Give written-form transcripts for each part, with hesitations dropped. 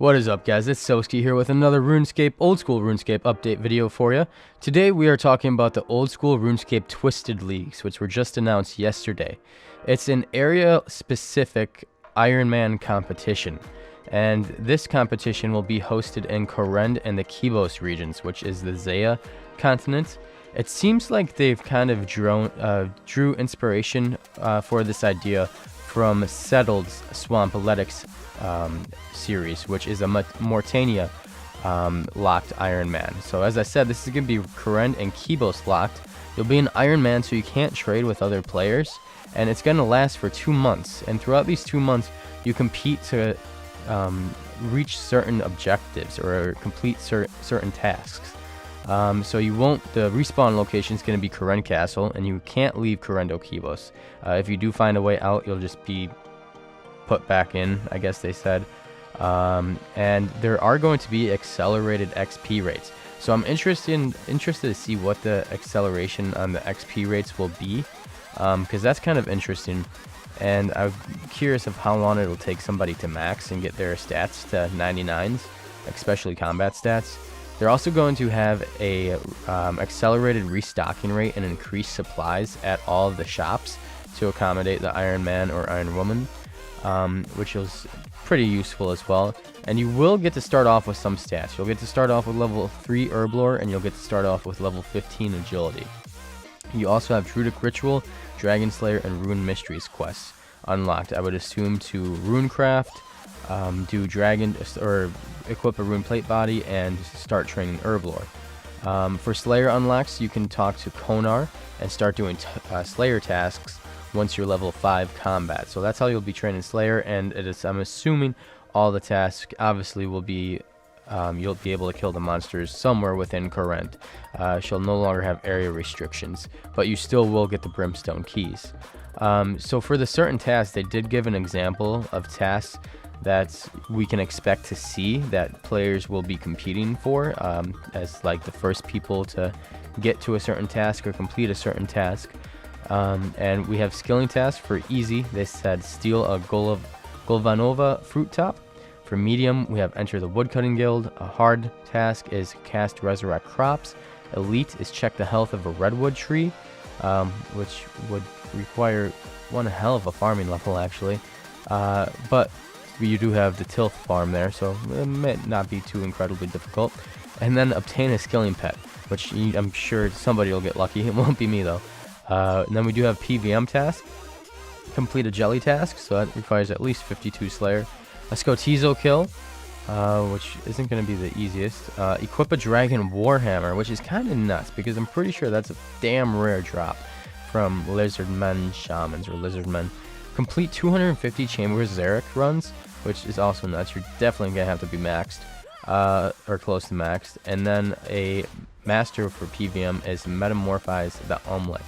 What is up, guys? It's Soesky here with another RuneScape, Old School RuneScape update video for you. Today we are talking about the Old School RuneScape Twisted Leagues, which were just announced yesterday. It's an area-specific Ironman competition, and this competition will be hosted in Kourend and the Kebos regions, which is the Zaya continent. It seems like they've kind of drew inspiration for this idea from Settled's Swampoletics series, which is a Mortania locked Ironman. So as I said, this is going to be Kourend and Kebos locked. You'll be an Ironman, so you can't trade with other players, and it's going to last for 2 months. And throughout these 2 months, you compete to reach certain objectives or complete certain tasks. So the respawn location is going to be Kourend Castle, and you can't leave Kourend Kebos. If you do find a way out, you'll just be put back in, I guess they said. And there are going to be accelerated XP rates. So I'm interested to see what the acceleration on the XP rates will be, because that's kind of interesting. And I'm curious of how long it'll take somebody to max and get their stats to 99s, especially combat stats. They're also going to have a accelerated restocking rate and increased supplies at all of the shops to accommodate the Iron Man or Iron Woman, which is pretty useful as well. And you will get to start off with some stats. You'll get to start off with level 3 Herblore, and you'll get to start off with level 15 Agility. You also have Druidic Ritual, Dragon Slayer, and Rune Mysteries quests unlocked. I would assume to Runecraft, do Dragon or equip a Rune Plate Body, and start training Herblore. For Slayer unlocks, you can talk to Konar and start doing Slayer tasks once you're level 5 combat. So that's how you'll be training Slayer, and I'm assuming all the tasks obviously will be you'll be able to kill the monsters somewhere within Kourend. She'll no longer have area restrictions, but you still will get the Brimstone keys. So for the certain tasks, they did give an example of tasks that we can expect to see that players will be competing for, as like the first people to get to a certain task or complete a certain task. And we have skilling tasks for easy. They said steal a Golvanova fruit top. For medium, we have enter the woodcutting guild. A hard task is cast resurrect crops. Elite is check the health of a redwood tree, which would require one hell of a farming level actually. But you do have the tilth farm there, so it may not be too incredibly difficult. And then obtain a skilling pet, which I'm sure somebody will get lucky. It won't be me though. And then we do have Pbm Task. Complete a jelly task, so that requires at least 52 Slayer. A Scotizo kill, which isn't going to be the easiest. Equip a Dragon Warhammer, which is kind of nuts because I'm pretty sure that's a damn rare drop from Lizardmen Shamans or Lizardmen. Complete 250 Chambers Zarek runs, which is also nuts. You're definitely going to have to be maxed, or close to maxed. And then a master for PVM is Metamorphize the Omelet,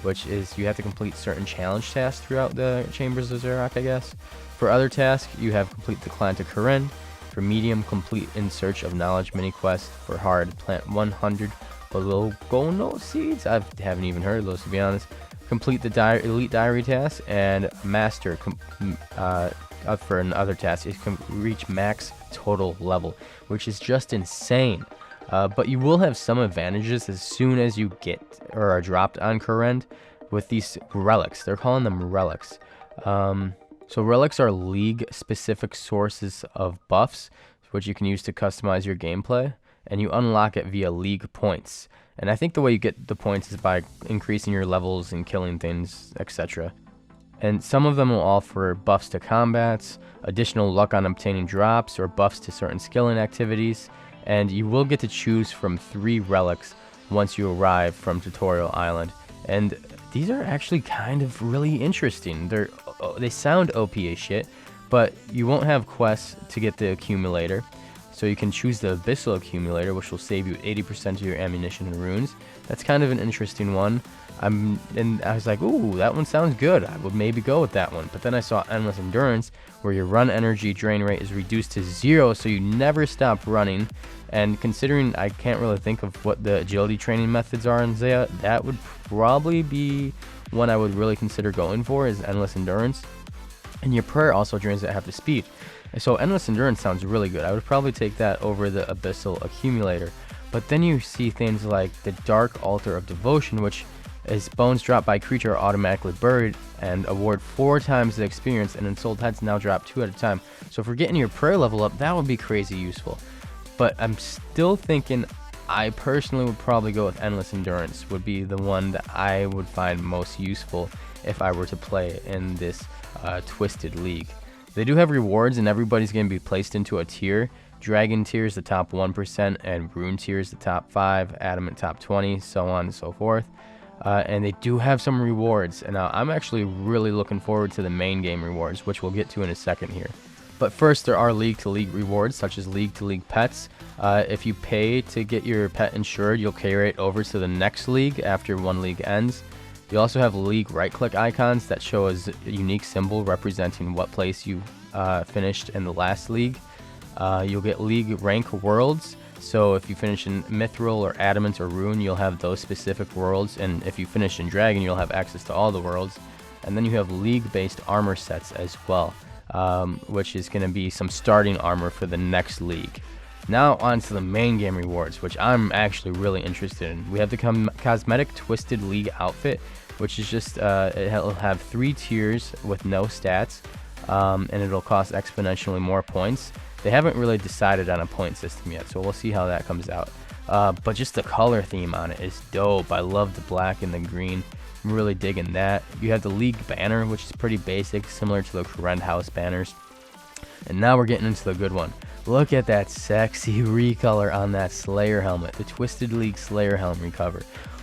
which is you have to complete certain challenge tasks throughout the Chambers of Zarek, I guess. For other tasks, you have complete the Clan to Kourend. For medium, complete In Search of Knowledge mini quest. For hard, plant 100 Belogono seeds. I haven't even heard of those, to be honest. Complete the Elite Diary task, and master for another task is reach max total level, which is just insane. But you will have some advantages as soon as you get or are dropped on Kourend with these relics. They're calling them relics. So relics are league-specific sources of buffs, which you can use to customize your gameplay, and you unlock it via league points. And I think the way you get the points is by increasing your levels and killing things, etc. And some of them will offer buffs to combats, additional luck on obtaining drops, or buffs to certain skilling activities. And you will get to choose from 3 relics once you arrive from Tutorial Island. And these are actually kind of really interesting. They sound OP as shit, but you won't have quests to get the accumulator. So you can choose the Abyssal Accumulator, which will save you 80% of your ammunition and runes. That's kind of an interesting one. And I was like, ooh, that one sounds good. I would maybe go with that one. But then I saw Endless Endurance, where your run energy drain rate is reduced to 0, so you never stop running. And considering I can't really think of what the agility training methods are in Zaya, that would probably be one I would really consider going for, is Endless Endurance. And your prayer also drains at half the speed. So Endless Endurance sounds really good. I would probably take that over the Abyssal Accumulator. But then you see things like the Dark Altar of Devotion, which is bones dropped by creature are automatically buried and award 4 times the experience, and ensouled heads now drop 2 at a time. So for getting your prayer level up, that would be crazy useful. But I'm still thinking I personally would probably go with Endless Endurance, would be the one that I would find most useful if I were to play in this Twisted League. They do have rewards, and everybody's going to be placed into a tier. Dragon tier is the top 1%, and Rune tier is the top 5, Adamant top 20, so on and so forth. And they do have some rewards, and I'm actually really looking forward to the main game rewards, which we'll get to in a second here. But first, there are league-to-league rewards, such as league-to-league pets. If you pay to get your pet insured, you'll carry it over to the next league after one league ends. You also have league right-click icons that show a unique symbol representing what place you finished in the last league. You'll get league rank worlds. So if you finish in Mithril or Adamant or Rune, you'll have those specific worlds. And if you finish in Dragon, you'll have access to all the worlds. And then you have league-based armor sets as well, which is going to be some starting armor for the next league. Now on to the main game rewards, which I'm actually really interested in. We have the Cosmetic Twisted League outfit, which is just, it'll have 3 tiers with no stats, and it'll cost exponentially more points. They haven't really decided on a point system yet, so we'll see how that comes out. But just the color theme on it is dope. I love the black and the green. I'm really digging that. You have the League banner, which is pretty basic, similar to the Kourend House banners. And now we're getting into the good one. Look at that sexy recolor on that Slayer helmet. The Twisted League Slayer helm recover.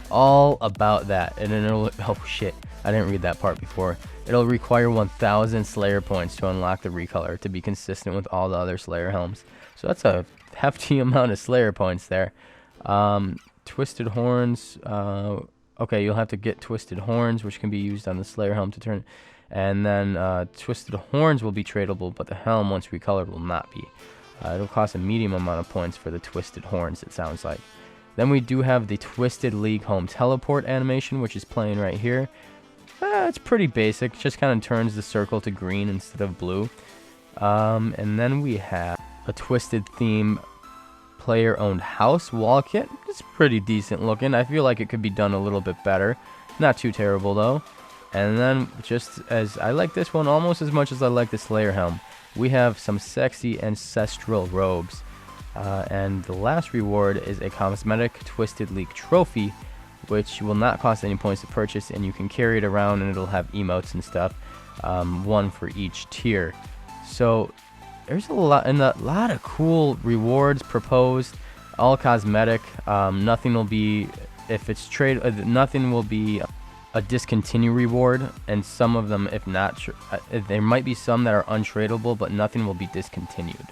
All about that. And then it'll, oh shit, I didn't read that part before. It'll require 1,000 Slayer points to unlock the recolor to be consistent with all the other Slayer helms. So that's a hefty amount of Slayer points there. Twisted Horns. Okay, you'll have to get Twisted Horns, which can be used on the Slayer helm to turn. And then Twisted Horns will be tradable, but the helm, once recolored, will not be. It'll cost a medium amount of points for the Twisted Horns, it sounds like. Then we do have the Twisted League Home Teleport animation, which is playing right here. It's pretty basic. It just kind of turns the circle to green instead of blue. And then we have a Twisted Theme player-owned house wall kit. It's pretty decent looking. I feel like it could be done a little bit better. Not too terrible, though. And then, just as I like this one almost as much as I like the Slayer helm, we have some sexy ancestral robes. And the last reward is a cosmetic Twisted League trophy, which will not cost any points to purchase, and you can carry it around and it'll have emotes and stuff, one for each tier. So there's a lot of cool rewards proposed, all cosmetic. Nothing will be, if it's trade, nothing will be a discontinue reward, and some of them, if not, there might be some that are untradeable, but nothing will be discontinued.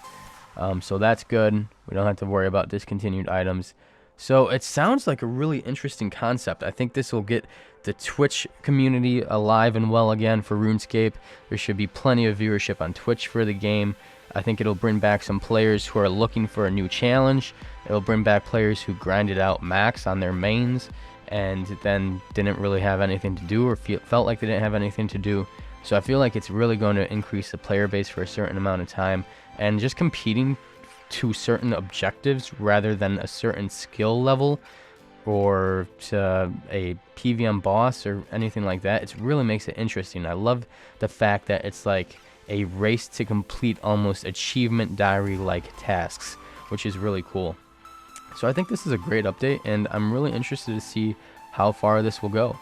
So that's good. We don't have to worry about discontinued items. So it sounds like a really interesting concept. I think this will get the Twitch community alive and well again for RuneScape. There should be plenty of viewership on Twitch for the game. I think it'll bring back some players who are looking for a new challenge. It'll bring back players who grinded out max on their mains and then didn't really have anything to do, or felt like they didn't have anything to do. So I feel like it's really going to increase the player base for a certain amount of time, and just competing to certain objectives rather than a certain skill level or to a PVM boss or anything like that. It really makes it interesting. I love the fact that it's like a race to complete, almost achievement diary like tasks, which is really cool. So I think this is a great update, and I'm really interested to see how far this will go.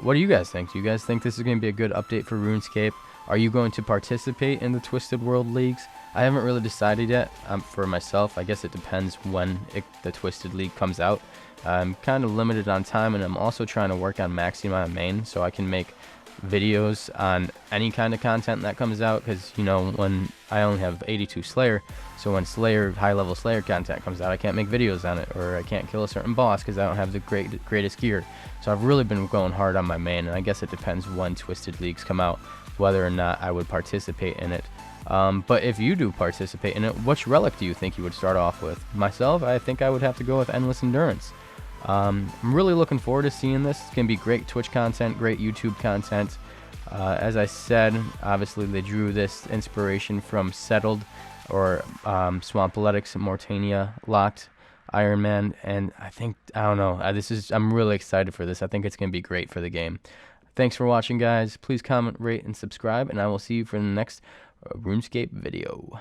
What do you guys think? Do you guys think this is going to be a good update for RuneScape? Are you going to participate in the Twisted World Leagues? I haven't really decided yet for myself. I guess it depends when the Twisted League comes out. I'm kind of limited on time, and I'm also trying to work on maxing my main so I can make videos on any kind of content that comes out, because, you know, when I only have 82 Slayer, so when high-level Slayer content comes out, I can't make videos on it, or I can't kill a certain boss because I don't have the greatest gear. So I've really been going hard on my main, and I guess it depends when Twisted Leagues come out, whether or not I would participate in it. But if you do participate in it, which relic do you think you would start off with? Myself, I think I would have to go with Endless Endurance. I'm really looking forward to seeing this. It's going to be great Twitch content, great YouTube content. As I said, obviously they drew this inspiration from Settled or Swampoletics, Mortania, Locked, Ironman, and I don't know, I'm really excited for this. I think it's going to be great for the game. Thanks for watching, guys. Please comment, rate, and subscribe, and I will see you for the next RuneScape video.